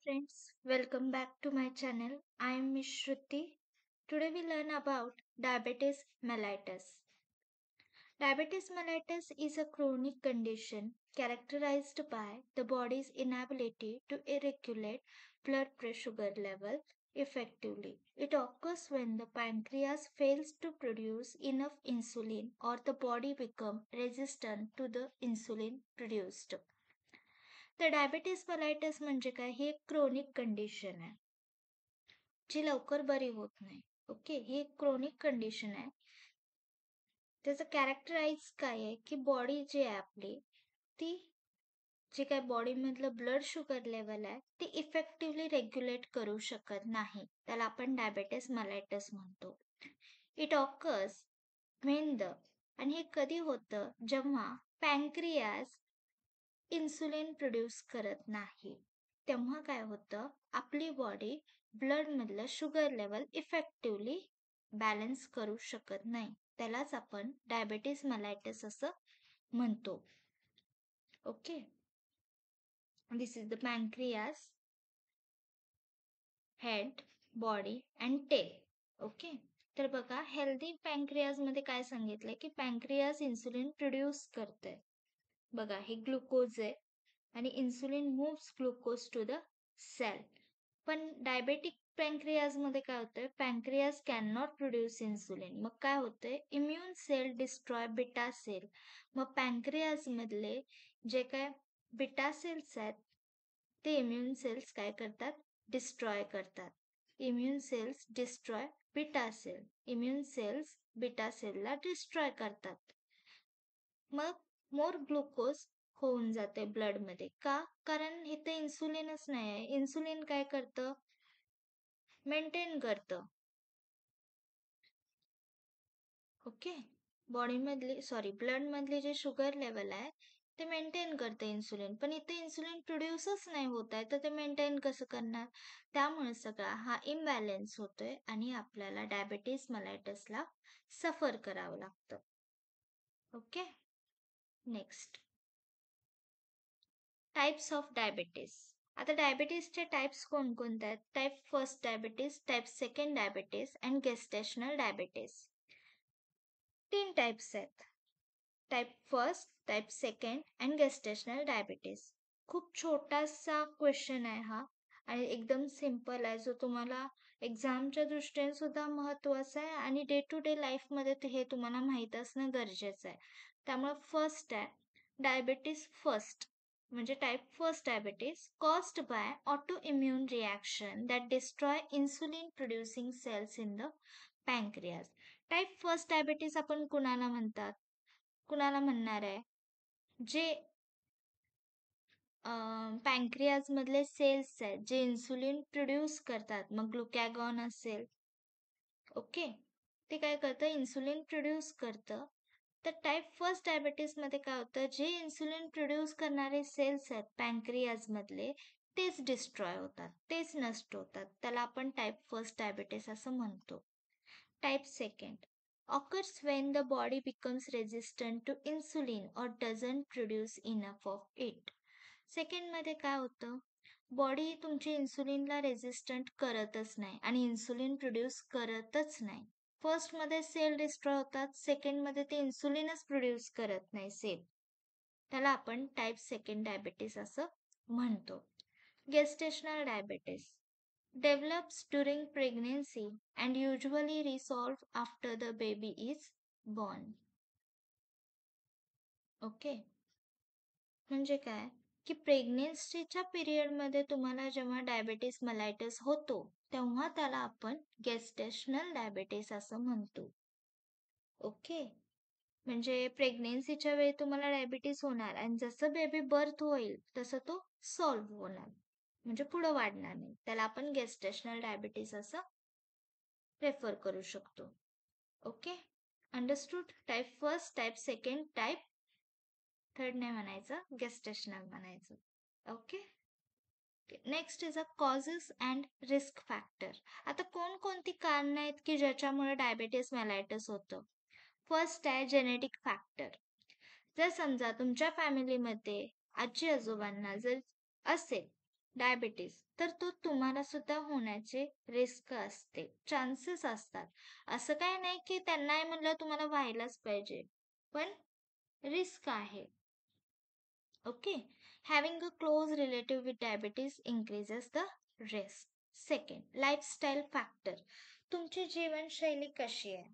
friends, welcome back to my channel. I am Miss Shruti. Today we learn about diabetes mellitus. Diabetes mellitus is a chronic condition characterized by the body's inability to regulate blood sugar level effectively. It occurs when the pancreas fails to produce enough insulin or the body becomes resistant to the insulin produced. तर diabetes mellitus म्हणजे काय? ही एक chronic condition आहे जी लवकर बरी होत नाही. Okay, ही एक क्रोनिक कंडिशन आहे. त्याचं कॅरेक्टराईज काय आहे की बॉडी जी आहे आपली ती जे काय बॉडीमधलं ब्लड शुगर लेवल आहे ती इफेक्टिव्हली रेग्युलेट करू शकत नाही. त्याला आपण डायबिटीस मेलाइटस म्हणतो. इट ऑकर्स व्हेन द आणि हे कधी होतं जेव्हा पॅनक्रियास इन्सुलिन प्रोड्यूस करत नाही. तेव्हा काय होतं, आपली बॉडी ब्लड मधलं शुगर लेवल इफेक्टिव्हली बॅलन्स करू शकत नाही. त्यालाच आपण डायबिटीस मेलाइटस असं म्हणतो. Okay, this is the pancreas, head, body and tail. Okay, तर बघा हेल्दी पॅनक्रियास मध्ये काय सांगितलंय की पॅनक्रियास इन्सुलिन प्रोड्यूस करते. बघा हे ग्लुकोज आहे आणि insulin moves glucose to the cell. पण डायबेटिक पॅनक्रियाज मध्ये काय होतंय, pancreas can not produce insulin. मग काय होतंय, immune cell destroy beta cell. मग पॅनक्रियाज मधले जे काय बीटा सेल्स आहेत ते इम्युन सेल्स काय करतात, डिस्ट्रॉय करतात. Immune cells destroy beta cell. Immune cells beta सेलला डिस्ट्रॉय करतात. मग मोर ग्लुकोज होऊन जाते ब्लड मध्ये. का? कारण इथे इन्सुलिनच नाही आहे. इन्सुलिन काय करतं, मेंटेन करतं. ओके, बॉडी मधली ब्लड मधली जे शुगर लेवल आहे ते मेंटेन करते इन्सुलिन. पण इथे इन्सुलिन प्रोड्यूसच नाही होत आहे तर ते मेंटेन कसं करणार? त्यामुळे सगळा हा इम्बॅलन्स होतोय आणि आपल्याला डायबिटीस मेलाइटसला सफर करावं लागतं. Okay, next types of diabetes. आता डायबिटीसचे टाइप्स कोणकोणते आहेत? Type first diabetes, type second diabetes and gestational diabetes. 3 types आहेत. Type first, type second and gestational diabetes. खूप छोटासा क्वेश्चन आहे हा आणि एकदम सिंपल आहे, जो तुम्हाला एक्झामच्या दृष्टीने सुद्धा महत्वाचा आहे आणि डे टू डे लाईफ मध्ये हे तुम्हाला माहित असणं गरजेचं आहे. त्यामुळे फर्स्ट आहे डायबिटीस फर्स्ट, म्हणजे type first diabetes caused by autoimmune reaction that destroy insulin producing cells in the pancreas. Type first diabetes आपण कुणाला म्हणतात, कुणाला म्हणणार आहे, जे पॅनक्रियाज मधले सेल्स आहेत जे इन्सुलिन प्रोड्यूस करतात. मग ग्लुकॅगॉन असेल, ओके, ते काय करतं, इन्सुलिन प्रोड्यूस करतं. तर टाइप फर्स्ट डायबिटीस मध्ये काय होतं, जे इन्सुलिन प्रोड्यूस करणारे सेल्स आहेत पॅनक्रियाज मधले तेच डिस्ट्रॉय होतात, तेच नष्ट होतात. त्याला आपण टाइप फर्स्ट डायबिटीस असं म्हणतो. Type second occurs when the body becomes resistant to insulin or doesn't produce enough of it. Second मध्ये काय होतं, बॉडी तुमची इन्सुलिनला रेजिस्टंट करतच नाही आणि इन्सुलिन प्रोड्यूस करतच नाही. फर्स्ट मध्ये सेल डिस्ट्रॉय होतात, सेकंड मध्ये ते इन्सुलिनच प्रोड्यूस करत नाही सेल. त्याला आपण टाइप सेकंड डायबिटीस असं म्हणतो. Gestational diabetes develops during pregnancy and usually resolve after the baby is born. Okay, म्हणजे काय की प्रेग्नेन्सीच्या पिरियडमध्ये तुम्हाला जेव्हा डायबिटीस मेलाइटस होतो तेव्हा त्याला आपण गेस्टेशनल डायबिटीस असं म्हणतो. ओके, म्हणजे प्रेग्नेन्सीच्या वेळी तुम्हाला डायबिटीस होणार आणि जसं बेबी बर्थ होईल तसं तो सॉल्व्ह होणार, म्हणजे पुढे वाढणार नाही. त्याला आपण गेस्टेशनल डायबिटीस असं रेफर करू शकतो. Okay, understood. Type first, type second, type third नाही म्हणायचं, गेस्टेशनल म्हणायचं. Okay, next is a causes and risk factor. आता कोणकोणती कारणं आहेत की ज्याच्यामुळे डायबिटीस मेलाइटस होतं? फर्स्ट आहे जेनेटिक फॅक्टर. जर समजा तुमच्या फॅमिलीमध्ये आजी आजोबांना जर असेल डायबिटीस, तर तो तुम्हाला सुद्धा होण्याचे रिस्क असते, चान्सेस असतात. असं काही नाही की त्यांना म्हणलं तुम्हाला व्हायलाच पाहिजे, पण रिस्क आहे. Okay. Having a close relative with diabetes increases the risk. Second, lifestyle factor. तुमची जीवनशैली कशी आहे?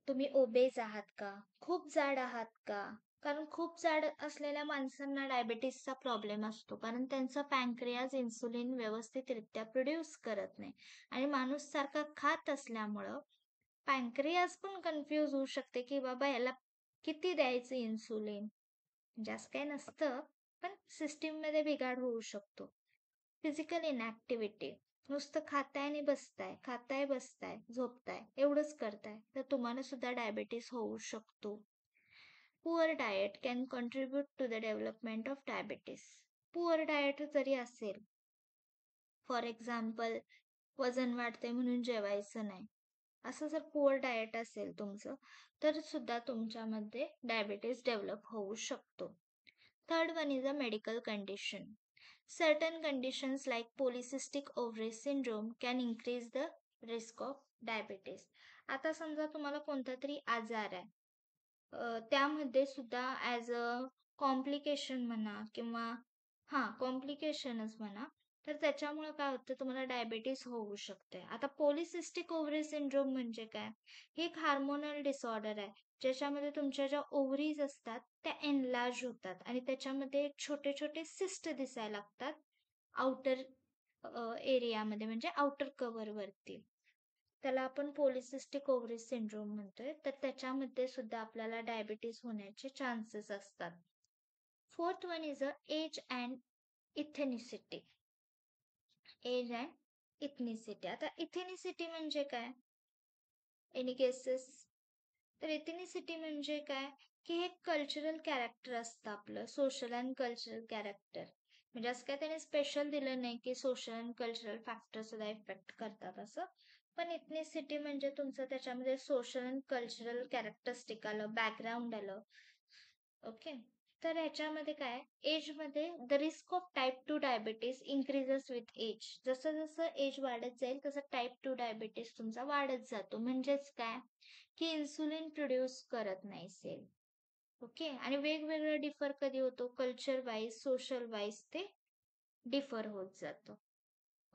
तुम्ही ओबेज आहात का? खूप जाड आहात का? कारण खूप जाड असलेल्या माणसांना डायबिटीसचा प्रॉब्लेम असतो, कारण त्यांचा पॅनक्रियाज इन्सुलिन व्यवस्थितरित्या प्रोड्यूस करत नाही आणि माणूस सारखा खात असल्यामुळं पॅनक्रियाज पण कन्फ्यूज होऊ शकते की बाबा याला किती द्यायचं इन्सुलिन. जास्त काही नसतं, पण सिस्टीममध्ये बिघाड होऊ शकतो. फिजिकल इनॅक्टिव्हिटी, नुसतं खाताय आणि बसताय, खाताय बसताय झोपताय एवढंच करताय, तर तुम्हाला सुद्धा डायबिटीस होऊ शकतो. Poor diet can contribute to the development of diabetes. Poor diet जरी असेल, फॉर एक्झाम्पल वजन वाढते म्हणून जेवायचं नाही, असं जर पुअर डाएट असेल तुमचं, तर सुद्धा तुमच्यामध्ये डायबिटीस डेव्हलप होऊ शकतो. Third one is a medical condition. Certain conditions like polycystic ovary syndrome can increase the risk of diabetes. आता समजा तुम्हाला कोणता तरी आजार आहे, त्यामध्ये सुद्धा ॲज अ कॉम्प्लिकेशन म्हणा किंवा कॉम्प्लिकेशनच म्हणा, तर त्याच्यामुळे काय होतं तुम्हाला डायबिटीस होऊ शकते. आता पॉलिसिस्टिक ओव्हरी सिंड्रोम म्हणजे काय? हे एक हार्मोनल डिसऑर्डर आहे, ज्याच्यामध्ये तुमच्या ज्या ओव्हरीज असतात त्या एनलार्ज होतात आणि त्याच्यामध्ये छोटे छोटे सिस्ट दिसायला लागतात आउटर एरियामध्ये, म्हणजे आउटर कव्हर वरती. त्याला आपण पॉलिसिस्टिक ओव्हरी सिंड्रोम म्हणतोय, तर त्याच्यामध्ये सुद्धा आपल्याला डायबिटीस होण्याचे चान्सेस असतात. Fourth one is a age and ethnicity. Age and ethnicity. आता इथेनिसिटी म्हणजे काय? Any cases? तर इथेनिसिटी म्हणजे काय? की हे कल्चरल कॅरेक्टर असतं आपलं, सोशल अँड कल्चरल कॅरेक्टर. म्हणजे असं काय त्याने स्पेशल दिलं नाही की सोशल अँड कल्चरल फॅक्टर सुद्धा इफेक्ट करतात असं. पण इथनिसिटी म्हणजे तुमचं त्याच्यामध्ये सोशल अँड कल्चरल कॅरेक्टरिस्टिक आलं, बॅकग्राऊंड आलं. ओके. तर ह्याच्यामध्ये काय, एजमध्ये the risk of type 2 diabetes increases with age. जसं जसं एज वाढत जाईल तसं टाईप 2 डायबिटीस तुमचा वाढत जातो. म्हणजेच काय, की इन्सुलिन प्रोड्यूस करत नाही सेल. ओके. आणि वेगवेगळं डिफर कधी होतो? कल्चर वाईज, सोशल वाईज ते डिफर होत जातं.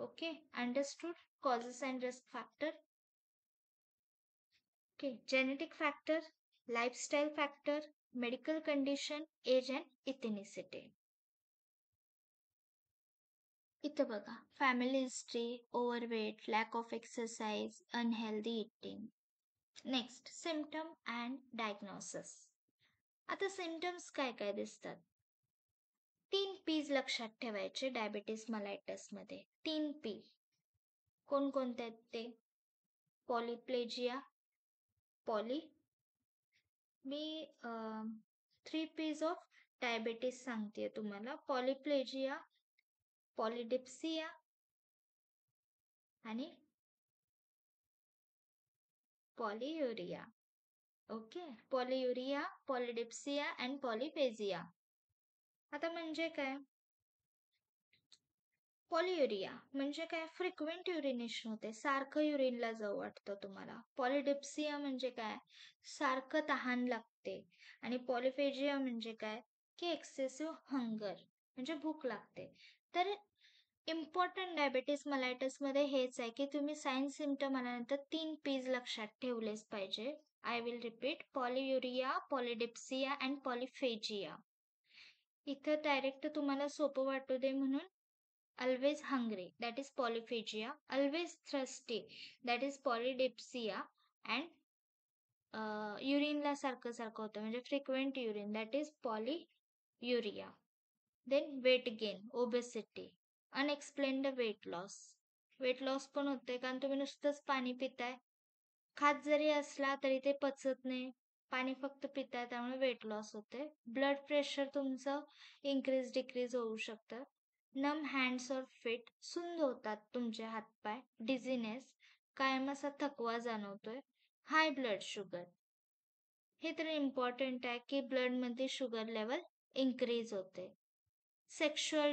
Okay. Understood? Causes and risk factor. Okay. Genetic factor, lifestyle factor, medical condition, age and ethnicity. इथं बघा, family history, overweight, lack of exercise, unhealthy eating. Next, symptom and diagnosis. आता symptoms काय काय दिसतात? 3 पीज लक्षात ठेवायचे डायबिटीस मलायटस मध्ये. 3 पी कोणकोणते आहेत ते? पॉलिप्लेजिया, पॉली मी 3 पीज ऑफ डायबिटीस सांगते तुम्हाला. पॉलिप्लेजिया, पॉलिडिप्सिया आणि पॉलियुरिया. ओके. पॉलियुरिया, polydipsia and पॉलिपेजिया. आता म्हणजे काय? पॉलियुरिया म्हणजे काय? फ्रिक्वेंट युरिनेशन होते, सारखं युरिनला जाऊ वाटतं तुम्हाला. पॉलिडिप्सिया म्हणजे काय? सारखं तहान लागते. आणि पॉलिफेजिया म्हणजे काय? की एक्सेसिव्ह हंगर, म्हणजे भूक लागते. तर इम्पॉर्टंट डायबिटीस मलायटस मध्ये हेच आहे की तुम्ही साइन सिम्पटम आल्यानंतर 3 पीज लक्षात ठेवलेच पाहिजे. I will repeat: polyuria, polydipsia and polyphagia. इथं डायरेक्ट तुम्हाला सोपं वाटू दे म्हणून always hungry, that is polyphagia, always thirsty, that is polydipsia, and युरिनला सारखं सारखं होतं म्हणजे frequent urine, that is polyuria. Then weight gain, obesity, unexplained weight loss. Weight loss पण होते कारण तुम्ही नुसतंच पाणी पिताय, खात जरी असला तरी ते पचत नाही, पाणी फक्त पिताय, त्यामुळे वेट लॉस होते. ब्लड प्रेशर तुमचं इन्क्रीज डिक्रीज होऊ शकतं. नम हँड्स और फिट, सुंद होतात तुमचे हातपाय. डिझिनेस, कायम असा थकवा जाणवतोय. हाय ब्लड शुगर, हे तर इम्पॉर्टंट आहे की ब्लडमध्ये शुगर लेवल इन्क्रीज होते. सेक्शुअल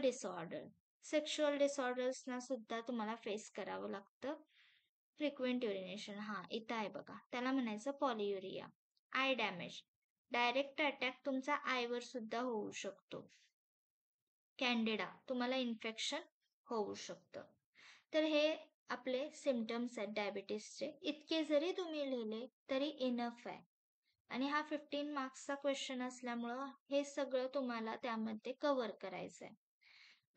डिसऑर्डर्सना सुद्धा तुम्हाला फेस करावं लागतं. फ्रिक्वेंट युरिनेशन, हा इथं आहे बघा, त्याला म्हणायचं पॉलियुरिया. आय डॅमेज, डायरेक्ट अटॅक तुमचा आयवर सुद्धा होऊ शकतो. कॅन्डिडा, तुम्हाला इन्फेक्शन होऊ शकतं. तर हे आपले सिम्पटम्स आहेत डायबिटीसचे. इतके जरी तुम्ही लिहिले तरी इनफ आहे. आणि हा 15 मार्क्सचा क्वेश्चन असल्यामुळं हे सगळं तुम्हाला त्यामध्ये कव्हर करायचं आहे.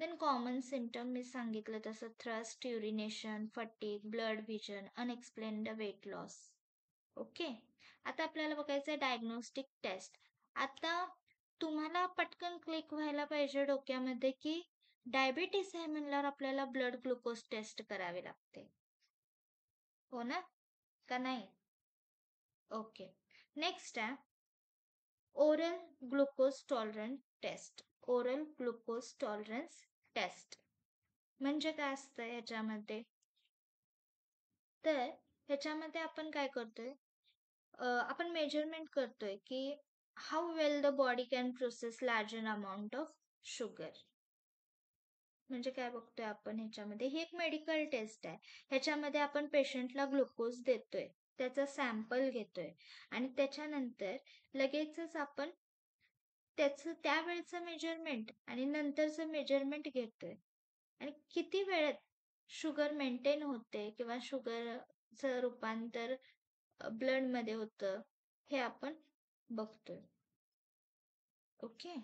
देन कॉमन सिम्पटम मी सांगितलं तसं thrust, urination, fatigue, blood vision, unexplained weight loss. Okay, आता आपल्याला बघायचं आहे डायग्नोस्टिक टेस्ट. आता तुम्हाला पटकन क्लिक व्हायला पाहिजे डोक्यामध्ये की डायबिटीस आहे म्हणल्यावर आपल्याला ब्लड ग्लुकोज टेस्ट करावी लागते, हो ना, का नाही? ओके, नेक्स्ट आहे oral glucose tolerance test. Oral glucose tolerance test म्हणजे काय असतं ह्याच्यामध्ये? तर ह्याच्यामध्ये आपण काय करतोय, आपण मेजरमेंट करतोय की how well the body can process larger amount of sugar. म्हणजे काय बघतोय आपण ह्याच्यामध्ये, ही एक मेडिकल टेस्ट आहे. ह्याच्यामध्ये आपण पेशंटला ग्लुकोज देतोय, त्याचा सॅम्पल घेतोय आणि त्याच्यानंतर लगेचच आपण त्याचं त्यावेळचं मेजरमेंट आणि नंतरचं मेजरमेंट घेतोय आणि किती वेळेत शुगर मेंटेन होते किंवा शुगरचं रूपांतर ब्लडमध्ये होतं हे आपण बघतोय. ओके,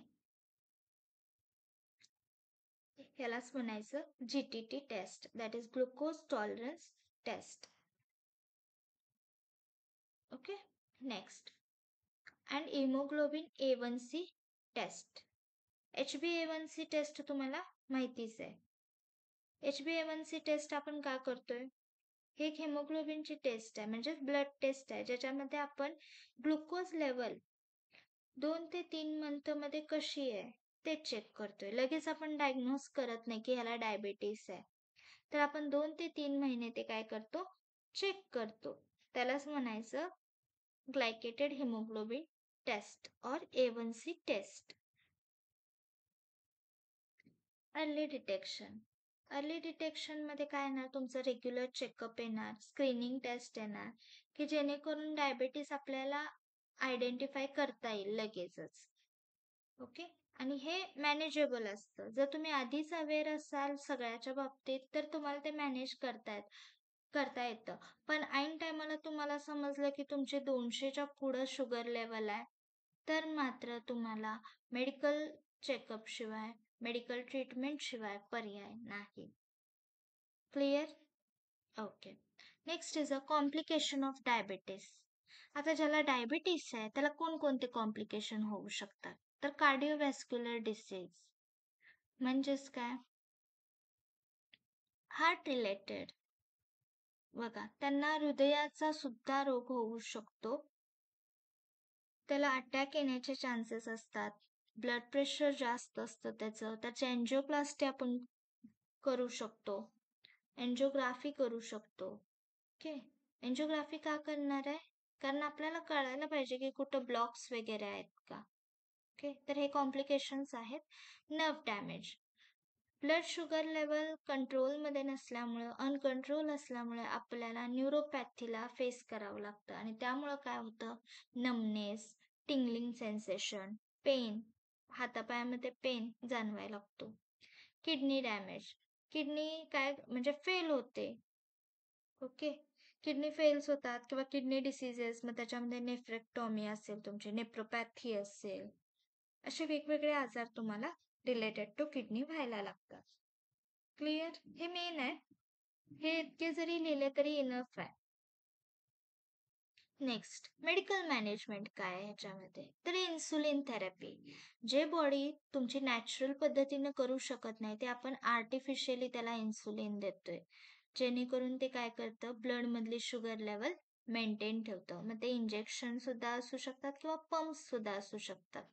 ह्यालाच म्हणायचं GTT test, that is glucose tolerance test. Okay, next and haemoglobin A1C test. HbA1c test तुम्हाला माहितीच आहे. HbA1c टेस्ट आपण का करतोय? हे एक हिमोग्लोबिनची टेस्ट आहे, म्हणजे ब्लड टेस्ट आहे, ज्याच्यामध्ये आपण ग्लुकोज लेवल 2 ते 3 मंथमध्ये कशी आहे ते चेक करतोय. लगेच आपण डायग्नोज करत नाही की ह्याला डायबिटीस आहे. तर आपण 2 ते 3 महिने ते काय करतो, चेक करतो. त्यालाच म्हणायचं ग्लायकेटेड हिमोग्लोबिन टेस्ट और A1C test. Early detection. Early डिटेक्शनमध्ये काय येणार, तुमचं रेग्युलर चेकअप येणार, स्क्रीनिंग टेस्ट येणार की जेणेकरून डायबिटीस आपल्याला आयडेंटिफाय करता येईल लगेचच. ओके, आणि हे मॅनेजेबल असतं. जर तुम्ही आधीच अवेअर असाल सगळ्याच्या बाबतीत तर तुम्हाला ते मॅनेज करता येतं. पण ऐन टायमाला तुम्हाला समजलं की तुमचे 200च्या पुढं शुगर लेवल आहे, तर मात्र तुम्हाला मेडिकल चेकअप शिवाय, मेडिकल ट्रीटमेंट शिवाय पर्याय नाही. Clear? Okay, next is a complication of diabetes. आता ज्याला डायबिटीस आहे त्याला कोणकोणते कॉम्प्लिकेशन होऊ शकतात? तर कार्डिओव्हॅस्क्युलर डिसीज म्हणजेच काय, हार्ट रिलेटेड. बघा, त्यांना हृदयाचा सुद्धा रोग होऊ शकतो, त्याला अटॅक येण्याचे चान्सेस असतात, ब्लड प्रेशर जास्त असतं त्याचं एन्जिओप्लास्टी आपण करू शकतो, एन्जिओग्राफी करू शकतो. ओके, एन्जिओग्राफी का करणार आहे? कारण आपल्याला कळायला पाहिजे की कुठं ब्लॉक्स वगैरे आहेत का. ओके, तर हे कॉम्प्लिकेशन्स आहेत. Nerve damage, blood sugar level कंट्रोलमध्ये नसल्यामुळं, अनकंट्रोल असल्यामुळे आपल्याला न्यूरोपॅथीला फेस करावं लागतं आणि त्यामुळं काय होतं, नमनेस, टिंगलिंग सेन्सेशन, पेन, हातापायामध्ये पेन जाणवायला लागतो. किडनी डॅमेज, किडनी काय म्हणजे फेल होते. ओके, किडनी फेल्स होतात किंवा किडनी डिसीजेस, मग त्याच्यामध्ये नेफ्रेक्टॉमी असेल, तुमची नेप्रोपॅथी असेल, असे वेगवेगळे आजार तुम्हाला रिलेटेड टू किडनी व्हायला लागतात. क्लिअर? हे मेन आहे, हे इतके जरी लिहिले तरी इनफ आहे. नेक्स्ट, मेडिकल मॅनेजमेंट काय आहे ह्याच्यामध्ये? तर इन्सुलिन थेरपी. जे बॉडी तुमची नॅचरल पद्धतीने करू शकत नाही ते आपण आर्टिफिशियली त्याला इन्सुलिन देतोय, जेणेकरून ते काय करतं, ब्लड मधली शुगर लेवल मेंटेन ठेवतं. मग ते इंजेक्शन सुद्धा असू शकतात किंवा पंप सुद्धा असू शकतात.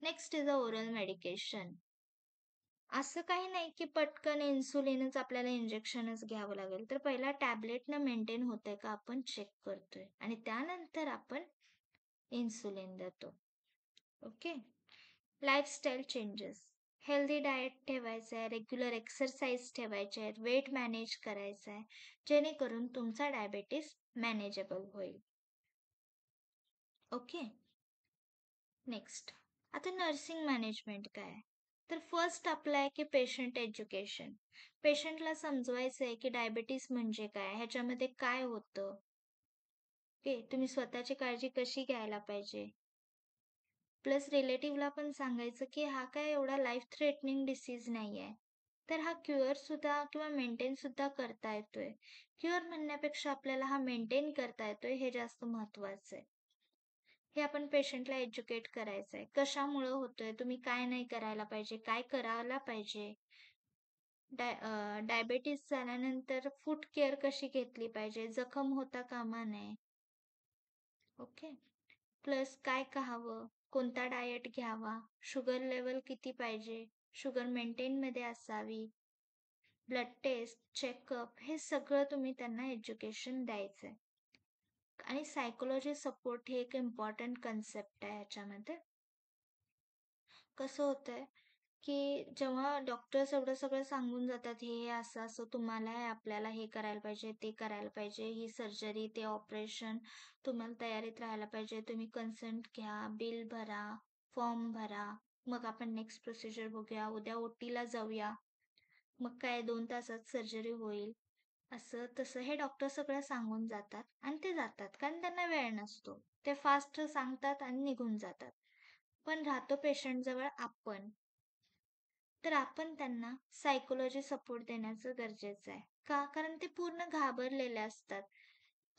Next is a oral medication. असं काही नाही की पटकन इन्सुलिनच आपल्याला इंजेक्शनच घ्यावं लागेल, तर पहिला टॅबलेटनं मेंटेन होतंय का आपण चेक करतोय आणि त्यानंतर आपण इन्सुलिन देतो. Okay, lifestyle changes. Healthy diet ठेवायचं आहे, रेग्युलर एक्सरसाइज ठेवायचे आहेत, वेट मॅनेज करायचं आहे, जेणेकरून तुमचा डायबिटीस मॅनेजेबल होईल. ओके. नेक्स्ट, आता नर्सिंग मॅनेजमेंट काय? तर फर्स्ट आपलं आहे की पेशंट एज्युकेशन. पेशंटला समजवायचं आहे की डायबिटीस म्हणजे काय, ह्याच्यामध्ये काय होतं. ओके, तुम्ही स्वतःची काळजी कशी घ्यायला पाहिजे. प्लस रिलेटिव्हला पण सांगायचं की हा काय एवढा लाईफ थ्रेटनिंग डिसीज नाही आहे. तर हा क्युअर सुद्धा किंवा मेंटेन सुद्धा करता येतोय. क्युअर म्हणण्यापेक्षा आपल्याला हा मेंटेन करता येतोय हे जास्त महत्वाचं आहे. हे आपण पेशंटला एज्युकेट करायचं आहे. कशामुळं होतोय, तुम्ही काय नाही करायला पाहिजे, काय करायला पाहिजे. डायबिटीस झाल्यानंतर फूड केअर कशी घेतली पाहिजे, जखम होता कामा नये. ओके. प्लस काय खावं, कोणता डाएट घ्यावा, शुगर लेवल किती पाहिजे, शुगर मेंटेनमध्ये असावी, ब्लड टेस्ट, चेकअप, हे सगळं तुम्ही त्यांना एज्युकेशन द्यायचं आहे. आणि सायकोलॉजी सपोर्ट हे एक इम्पॉर्टंट कन्सेप्ट आहे ह्याच्यामध्ये. कसं होतंय की जेव्हा डॉक्टर्स एवढं सगळं सांगून जातात, हे असं असं तुम्हाला आहे, आपल्याला हे करायला पाहिजे, ते करायला पाहिजे, ही सर्जरी, ते ऑपरेशन, तुम्हाला तयारीत राहायला पाहिजे, तुम्ही कन्संट घ्या, बिल भरा, फॉर्म भरा, मग आपण नेक्स्ट प्रोसिजर बघूया, उद्या ओटीला जाऊया, मग काय 2 तासात सर्जरी होईल, असं तसं हे डॉक्टर सगळं सांगून जातात आणि ते जातात, कारण त्यांना वेळ नसतो. ते फास्ट सांगतात आणि निघून जातात. पण राहतो पेशंटजवळ आपण. तर आपण त्यांना सायकोलॉजी सपोर्ट देण्याचं गरजेचं आहे. का? कारण ते पूर्ण घाबरलेले असतात,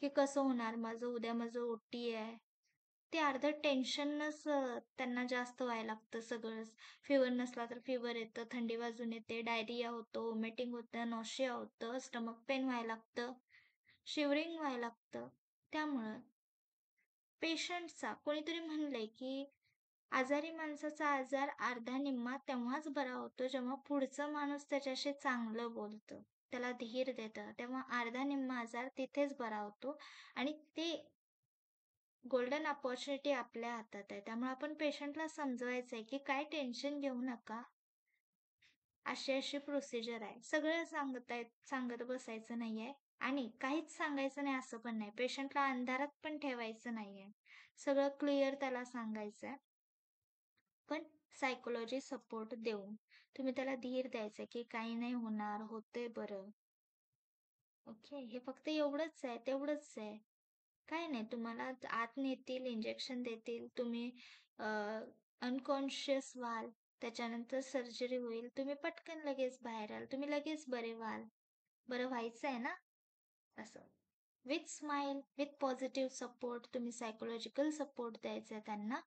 की कसं होणार माझं, उद्या माझं ओटी आहे. ते अर्धं टेन्शनच त्यांना जास्त व्हायला लागतं सगळंच. फीव्हर नसला तर फीव्हर येतं, थंडी वाजून येते, डायरिया होतो, वॉमिटिंग होतं, नॉशिया होतं, स्टमक पेन व्हायला लागतं, शिवरिंग व्हायला लागतं. त्यामुळं पेशंटचा कोणीतरी म्हणलंय, की आजारी माणसाचा आजार अर्धा निम्मा तेव्हाच बरा होतो जेव्हा पुढचं माणूस त्याच्याशी चांगलं बोलतं, त्याला धीर देतं, तेव्हा अर्धा निम्मा आजार तिथेच बरा होतो. आणि ते गोल्डन अपॉर्च्युनिटी आपल्या हातात आहे. त्यामुळे आपण पेशंटला समजवायचं आहे, की काय टेन्शन घेऊ नका. अशी अशी प्रोसिजर आहे. सगळं सांगत बसायचं नाहीये आणि काहीच सांगायचं नाही असं पण नाही. पेशंटला अंधारात पण ठेवायचं नाहीये. सगळं क्लिअर त्याला सांगायचंय. पण सायकोलॉजी सपोर्ट देऊन तुम्ही त्याला धीर द्यायचा की काही नाही होणार, होतंय बरं. ओके. हे फक्त एवढंच आहे, तेवढंच आहे. काय नाही, तुम्हाला आत नेतील, इंजेक्शन देतील, तुम्ही अनकॉन्शियस व्हाल, त्याच्यानंतर सर्जरी होईल, तुम्ही पटकन लगेच बाहेर याल, तुम्ही लगेच बरे व्हाल. बरं व्हायचं आहे ना? असं. With smile, with positive support तुम्ही सायकोलॉजिकल सपोर्ट द्यायचा आहे त्यांना,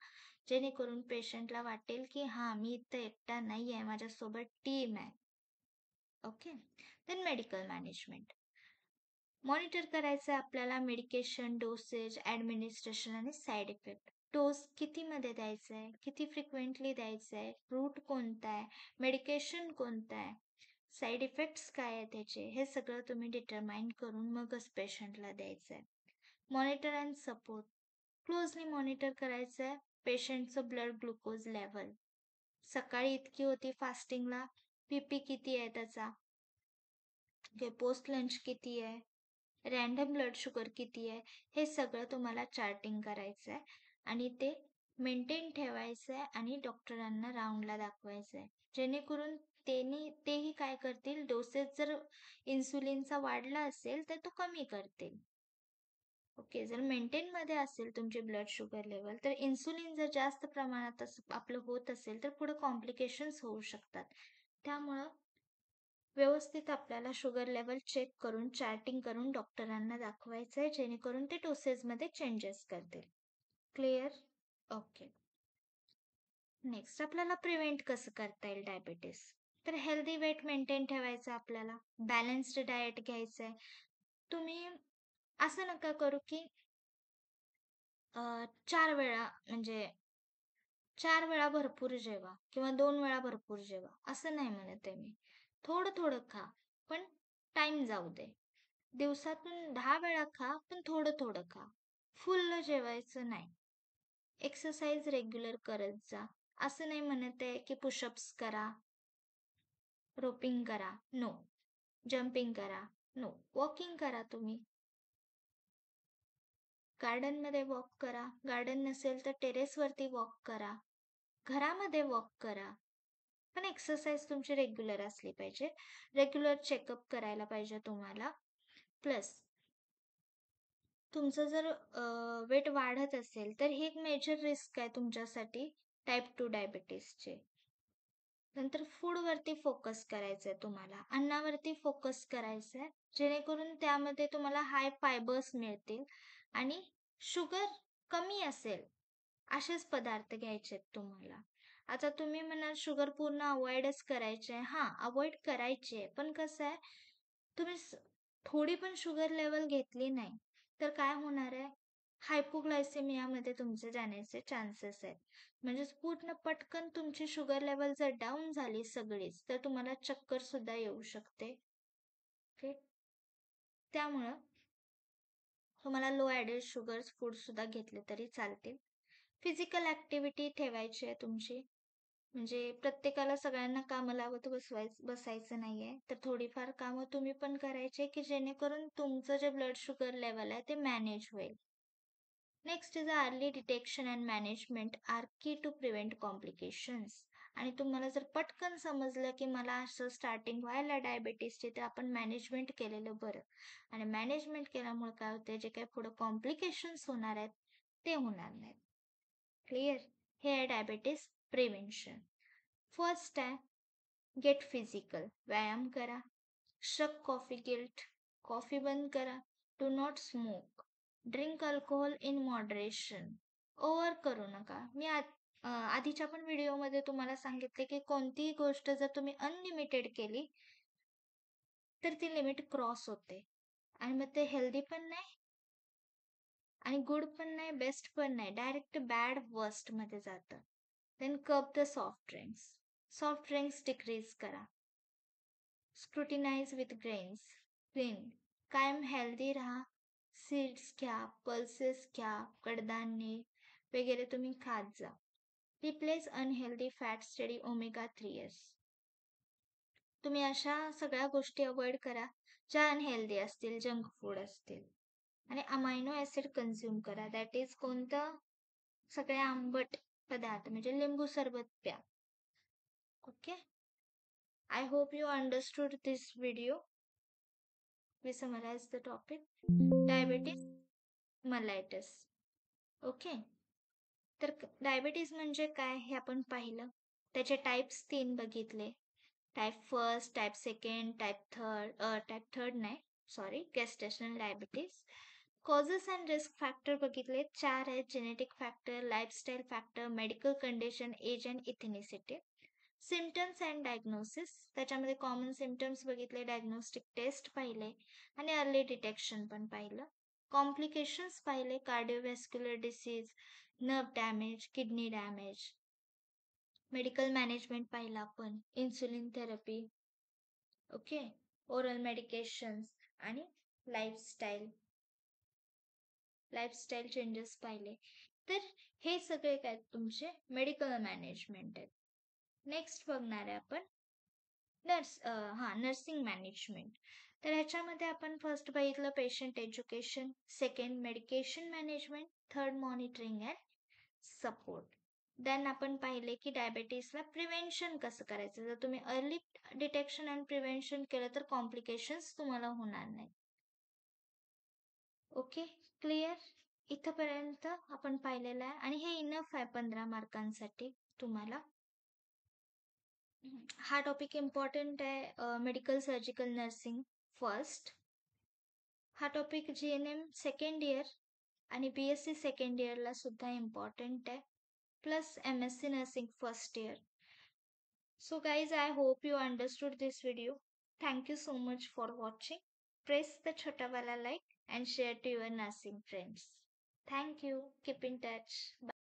जेणेकरून पेशंटला वाटेल की हां, मी इथं एकटा नाही आहे, माझ्यासोबत टीम आहे. Okay. Then medical management. Monitor करायचं आहे आपल्याला मेडिकेशन, डोसेज, ॲडमिनिस्ट्रेशन आणि साईड इफेक्ट. डोस कितीमध्ये द्यायचा आहे, किती फ्रिक्वेंटली द्यायचं आहे, रूट कोणता आहे, मेडिकेशन कोणतं आहे, साईड इफेक्ट्स काय आहे त्याचे, हे सगळं तुम्ही डिटरमाइन करून मगच पेशंटला द्यायचं आहे. Monitor and support. Closely monitor करायचं आहे पेशंटचं ब्लड ग्लुकोज लेवल. सकाळी इतकी होती फास्टिंगला, बीपी किती आहे त्याचा, पोस्ट लंच किती आहे, रॅन्डम ब्लड शुगर किती आहे, हे सगळं तुम्हाला चार्टिंग करायचं आहे आणि ते मेंटेन ठेवायचं आहे आणि डॉक्टरांना राऊंडला दाखवायचं आहे. जेणेकरून तेही काय करतील, डोसेस जर इन्सुलिनचा वाढला असेल तर तो कमी करतील. ओके. जर मेंटेनमध्ये असेल तुमची ब्लड शुगर लेवल, तर इन्सुलिन जर जास्त प्रमाणात आपलं होत असेल तर पुढे कॉम्प्लिकेशन्स होऊ शकतात. त्यामुळं व्यवस्थित आपल्याला शुगर लेवल चेक करून, चार्टिंग करून डॉक्टरांना दाखवायचं आहे, जेणेकरून ते डोसेसमध्ये चेंजेस करतील. क्लिअर? ओके. नेक्स्ट, आपल्याला प्रिव्हेंट कसं करता येईल डायबिटीस? तर हेल्दी वेट मेंटेन ठेवायचं आपल्याला, बॅलन्स्ड डाएट घ्यायचं आहे. तुम्ही असं नका करू की 4 वेळा म्हणजे 4 वेळा भरपूर जेवा किंवा 2 वेळा भरपूर जेवा, असं नाही म्हणत आहे मी. थोडं-थोडं खा, पण टाईम जाऊ दे. दिवसातून 10 वेळा खा, पण थोडं-थोडं खा. फुल्ल जेवायचं नाही. एक्सरसाइज रेग्युलर करत जा. असं नाही म्हणत आहे की पुशअप्स करा, रोपिंग करा, नो. जम्पिंग करा, नो. वॉकिंग करा तुम्ही. गार्डनमध्ये वॉक करा. गार्डन नसेल तर टेरेसवरती वॉक करा. घरामध्ये वॉक करा. पण एक्सरसाइज तुमची रेग्युलर असली पाहिजे. रेग्युलर चेकअप करायला पाहिजे तुम्हाला. प्लस तुमचं जर वेट वाढत असेल तर ही एक मेजर रिस्क आहे तुमच्यासाठी टाईप 2 डायबिटीसचे. नंतर फूडवरती फोकस करायचं आहे तुम्हाला. अन्नावरती फोकस करायचं आहे. जेणेकरून त्यामध्ये तुम्हाला हाय फायबर्स मिळतील आणि शुगर कमी असेल असेच पदार्थ घ्यायचे आहेत तुम्हाला. आता तुम्ही म्हणाल शुगर पूर्ण अवॉइडच करायचे आहे. हां, अवॉइड करायची आहे. पण कसं आहे, तुम्ही थोडी पण शुगर लेवल घेतली नाही तर काय होणार आहे, हायपोग्लायसेमियामध्ये तुमचे जाण्याचे चान्सेस आहेत. म्हणजेच पूर्ण पटकन तुमची शुगर लेवल जर डाऊन झाली सगळीच तर तुम्हाला चक्कर सुद्धा येऊ शकते. ओके, त्यामुळं तुम्हाला लो ॲडेड शुगर्स फूड सुद्धा घेतले तरी चालतील. फिजिकल ॲक्टिव्हिटी ठेवायची आहे तुमची. म्हणजे प्रत्येकाला सगळ्यांना कामं लावत बसायचं नाहीये. तर थोडीफार कामं तुम्ही पण करायचे की जेणेकरून तुमचं जे ब्लड शुगर लेवल आहे ते मॅनेज होईल. Next is early detection and management are key to prevent complications. आणि तुम्हाला जर पटकन समजलं की मला असं स्टार्टिंग व्हायला डायबिटीसचे तर आपण मॅनेजमेंट केलेलं बरं. आणि मॅनेजमेंट केल्यामुळे काय होते, जे काही पुढे कॉम्प्लिकेशन्स होणार आहेत ते होणार नाहीत. क्लिअर? हे आहे डायबिटीस प्रिव्हेन्शन. फर्स्ट आहे गेट फिजिकल. व्यायाम करा. शक कॉफी गिल्ट. कॉफी बंद करा. Do not smoke. Drink alcohol in moderation. Over करू नका. मी आधीच्या पण व्हिडिओमध्ये तुम्हाला सांगितले की कोणतीही गोष्ट जर तुम्ही अनलिमिटेड केली तर ती लिमिट क्रॉस होते आणि मग ते हेल्दी पण नाही आणि गुड पण नाही, बेस्ट पण नाही, डायरेक्ट बॅड वर्स्ट मध्ये जातं. Then cut the soft drinks. Soft drinks decrease करा. Scrutinise with grains. क्लीन. कायम हेल्दी राहा. सीड्स घ्या, पल्सेस घ्या, कडधान्ये वगैरे तुम्ही खात जा. Replace unhealthy fat study omega 3s. तुम्ही अशा सगळ्या गोष्टी अवॉइड करा ज्या अनहेल्दी असतील, जंक फूड असतील. आणि अमायनो ऍसिड कन्झ्युम करा. दॅट इज कोणतं, सगळे आंबट पदार्थ म्हणजे लिंबू सरबत प्या. Okay, I hope you understood this video. We summarize the topic. Diabetes mellitus. Okay, तर डायबिटीज म्हणजे काय हे आपण पाहिलं. त्याचे टाइप्स 3 बघितले. Type first, type second, type third नाही sorry, gestational diabetes. Causes and risk factor बघितले 4 आहेत. Genetic factor, lifestyle factor, medical condition, age and ethnicity. Symptoms and diagnosis. त्याच्यामध्ये कॉमन सिम्टम्स बघितले, डायग्नोस्टिक टेस्ट पाहिले आणि अर्ली डिटेक्शन पण पाहिलं. Complications पाहिले, cardiovascular disease, nerve damage, kidney damage. Medical management पाहिलं आपण, insulin therapy. Okay, oral medications आणि लाईफस्टाईल चेंजेस पाहिले. तर हे सगळे काय तुमचे मेडिकल मॅनेजमेंट आहेत. नेक्स्ट बघणार आहे आपण नर्सिंग मॅनेजमेंट. तर ह्याच्यामध्ये आपण फर्स्ट बघितलं patient education, second medication management, third monitoring and support. Then आपण पाहिले की डायबिटीसला प्रिव्हेन्शन कसं करायचं. जर तुम्ही अर्ली डिटेक्शन अँड प्रिव्हेन्शन केलं तर कॉम्प्लिकेशन्स तुम्हाला होणार नाही. Okay, clear? इथंपर्यंत आपण पाहिलेलं आहे आणि हे इनफ आहे 15 मार्कांसाठी तुम्हाला. हा टॉपिक इम्पॉर्टंट आहे. Medical surgical nursing first. हा टॉपिक GNM सेकंड इयर आणि BSc सेकंड इयरला सुद्धा इम्पॉर्टंट आहे. Plus MSc nursing first year. So guys, I hope you understood this video. Thank you so much for watching. Press the chota wala like and share to your nursing friends. Thank you. Keep in touch. Bye.